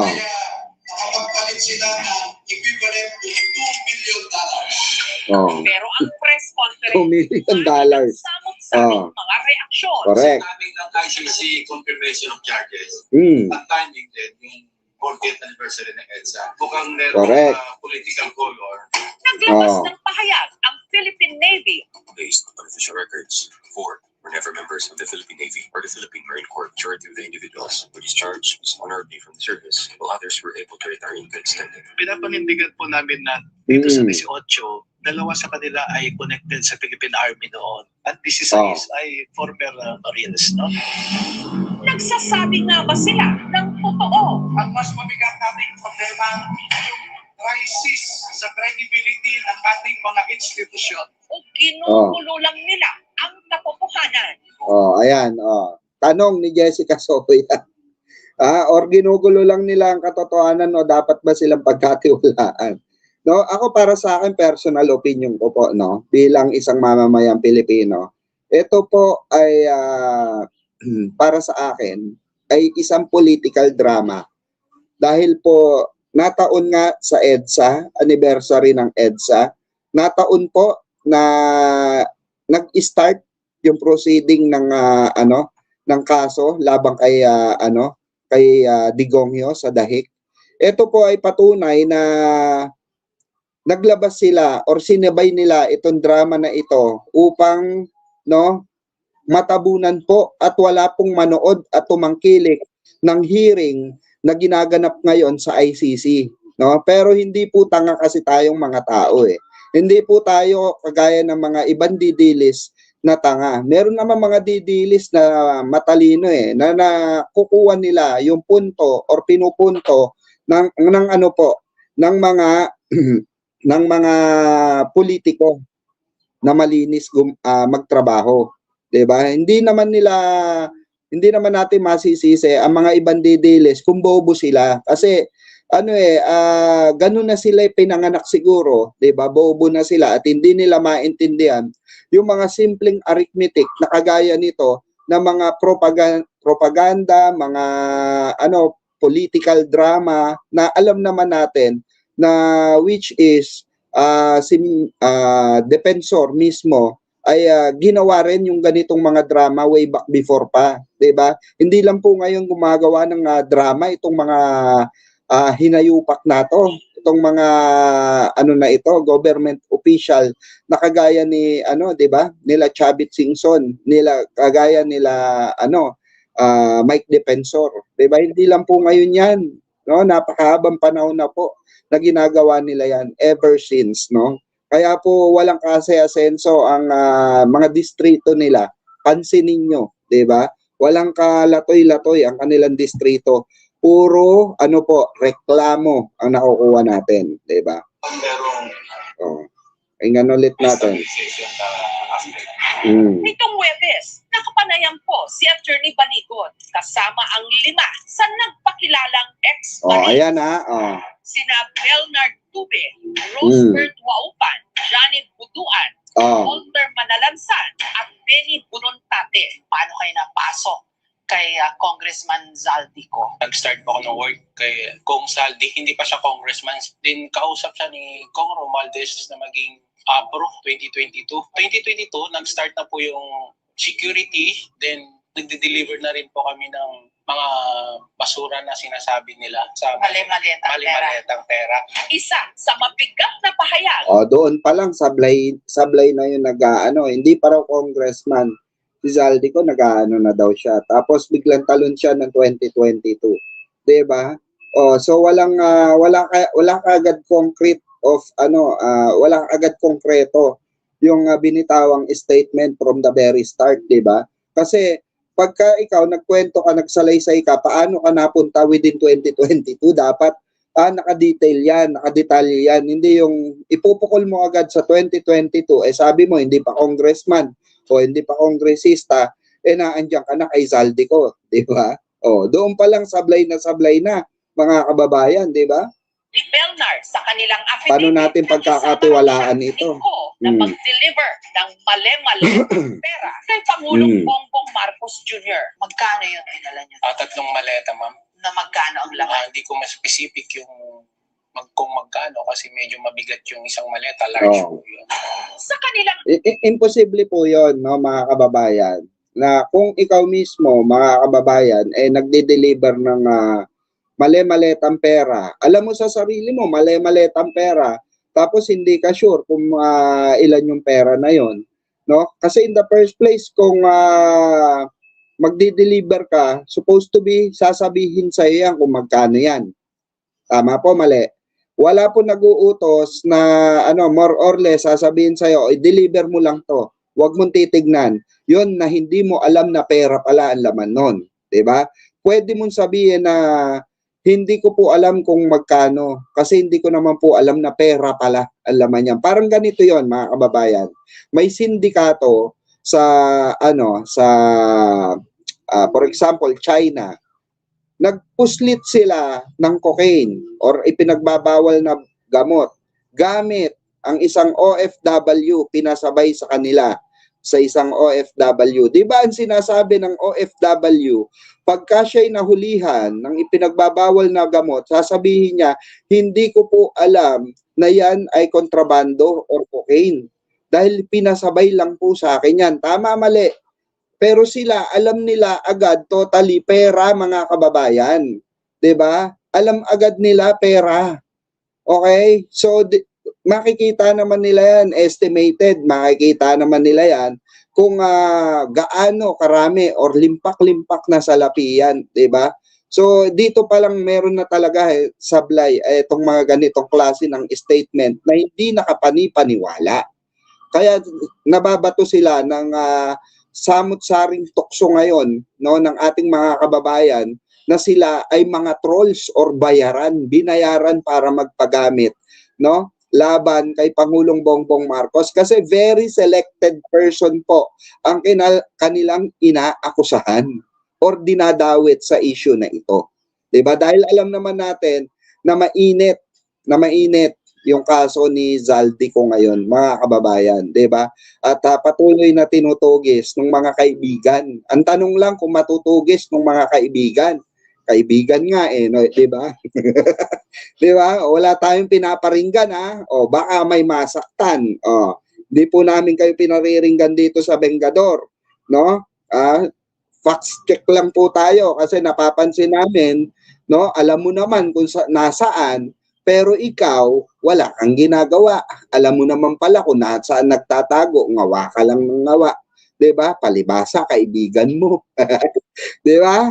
Kaya nakapagpalit sila ng equivalent to $2 million. Pero ang press conference, $2 million. samot-samot mga reaksyon. Correct. Sa timing ng ICC confirmation of charges, at timing din yung 40th anniversary ng EDSA. Mukhang merong political color. Naglabas ng pahayag ang Philippine Navy. Based on official records, 4 were never members of the Philippine Navy or the Philippine Marine Corps. Majority of the individuals were discharged honorably from the service, while others were able to retire in good standing. Pinapanindigan po namin na dito sa 18, dalawa sa kanila ay connected sa Philippine Army noon. At this is ay former Marines, no? Nagsasabi nga ba sila ng totoo? Ang mas mabigat nating problema, yung crisis sa credibility ng ating mga institusyon. O ginugulo lang nila ang katotohanan? Ayan, tanong ni Jessica Soya. Or ginugulo lang nila ang katotohanan o dapat ba silang pagkatiwalaan? No, ako para sa akin personal opinion ko po, no, bilang isang mamamayang Pilipino. Ito po ay para sa akin ay isang political drama. Dahil po nataon nga sa EDSA, anniversary ng EDSA, nataon po na nag-start yung proceeding ng ng kaso labang kay Digongyo sa Dahig. Ito po ay patunay na naglabas sila or sinabay nila itong drama na ito upang matabunan po at wala pong manood at tumangkilik ng hearing na ginaganap ngayon sa ICC, no? Pero hindi po tanga kasi tayong mga tao eh. Hindi po tayo kagaya ng mga ibang didilis na tanga. Meron naman mga didilis na matalino eh, na nakukuha nila yung punto or pinupunto ng mga politiko na malinis magtrabaho, 'di ba? Hindi naman natin masisisi ang mga ibang didilis kung bobo sila kasi ganun na sila pinanganak siguro, 'di ba? Bobo na sila at hindi nila maintindihan yung mga simpleng arithmetic na kagaya nito na mga propaganda, mga political drama na alam naman natin na which is defensor mismo ay ginawa rin yung ganitong mga drama way back before pa, 'di ba? Hindi lang po ngayon gumagawa ng drama itong mga hinayupak na to, itong mga government official na kagaya ni 'di ba? Nila Chavit Singson, kagaya nila Mike Defensor, 'di ba? Hindi lang po ngayon 'yan, no? Napakahabang panahon na po na ginagawa nila yan ever since, no? Kaya po walang kasi-asenso ang mga distrito nila. Pansinin nyo, 'di ba? Walang kalatoy-latoy ang kanilang distrito. Puro reklamo ang nakukuha natin, 'di ba? Ingnan ulit natin. Nitong Huwebes, nakapanayam po si Attorney Baligon kasama ang 5 sa nagpakilalang ex-Marines. Ayan Sina Belnard Tube, Rosebert Waupan, Johnny Buduan, Walter Manalansan, at Benny Bunontate. Paano kayo napasok kay Congressman Zaldico? Nag-start po ako ng work kay Kong Saldi. Hindi pa siya congressman. Din kausap siya ni Kong Romualdez na maging Pro 2022. 2022, nag-start na po yung security. Then, nagde-deliver na rin po kami ng mga basura na sinasabi nila sa mali-maletang pera. Isa sa mabigat na pahayag. Doon pa lang sablay na yung hindi pa raw congressman. Si Zaldico na daw siya. Tapos biglang talon siya ng 2022. 'Di ba? So wala kaagad concrete of wala agad konkreto yung binitawang statement from the very start, 'di ba? Kasi pagka ikaw nagkwento ka, nagsalaysay ka, paano ka napunta within 2022, dapat naka-detail yan, naka-detalye yan. Hindi yung ipupukol mo agad sa 2022, sabi mo hindi pa congressman o hindi pa kongresista, naandyan ka na kay Zaldico, di ba? Doon pa lang sablay na mga kababayan, di ba? Ni Belnar sa kanilang affidavit. Paano natin pagkakatiwalaan ito? Na mag-deliver ng mali-mali pera kay Pangulong Bongbong Marcos Jr. Magkano yung dinala niya? 3 maleta, ma'am. na magkano ang laman? Hindi ko mas-specific yung kung magkano kasi medyo mabigat yung isang maleta, large po yun. Sa kanilang Imposible po yon, no, mga kababayan, na kung ikaw mismo, mga kababayan, nagde-deliver ng mali-maletang pera, alam mo sa sarili mo, mali-maletang pera, tapos hindi ka sure kung ilan yung pera na yon, no? Kasi in the first place, kung magde-deliver ka, supposed to be, sasabihin sa iyo yan kung magkano yan. Tama po, mali? Wala po nag-uutos na more or less sasabihin sa iyo, i-deliver mo lang to. Huwag mong titignan. 'Yon na hindi mo alam na pera pala ang laman nun, 'di ba? Pwede mong sabihin na hindi ko po alam kung magkano kasi hindi ko naman po alam na pera pala ang laman niyan. Parang ganito 'yon, mga kababayan. May sindikato sa for example, China. Nagpuslit sila ng cocaine or ipinagbabawal na gamot gamit ang isang OFW, pinasabay sa kanila sa isang OFW. Di ba ang sinasabi ng OFW, pagka siya'y nahulihan ng ipinagbabawal na gamot, sasabihin niya, hindi ko po alam na yan ay kontrabando or cocaine. Dahil pinasabay lang po sa akin yan. Tama, mali. Pero sila, alam nila agad, totally pera, mga kababayan. 'Di ba? Alam agad nila pera. Okay? So, makikita naman nila yan, estimated, makikita naman nila yan kung gaano karami or limpak-limpak na salapi yan. 'Di ba? So, dito pa lang meron na talaga sablay itong mga ganitong klase ng statement na hindi nakapani-paniwala. Kaya nababato sila ng samut-saring tukso ngayon, no, ng ating mga kababayan na sila ay mga trolls or bayaran, binayaran para magpagamit, no, laban kay Pangulong Bongbong Marcos kasi very selected person po ang kanilang inaakusahan or dinadawit sa issue na ito. 'Di ba? Dahil alam naman natin na mainit yung kaso ni Zaldico ngayon, mga kababayan, 'di ba? At patuloy na tinutugis ng mga kaibigan. Ang tanong lang kung matutugis ng mga kaibigan. Kaibigan nga no, 'di ba? 'Di ba? Wala tayong pinaparinggan O baka may masaktan. Hindi po namin kayo pinariringgan dito sa Bengador, no? Facts check lang po tayo kasi napapansin namin, no? Alam mo naman kung nasaan. Pero ikaw, wala kang ginagawa. Alam mo naman pala kung saan nagtatago, ngawa ka lang ng ngawa. 'Di ba? Palibasa, kaibigan mo. 'Di ba?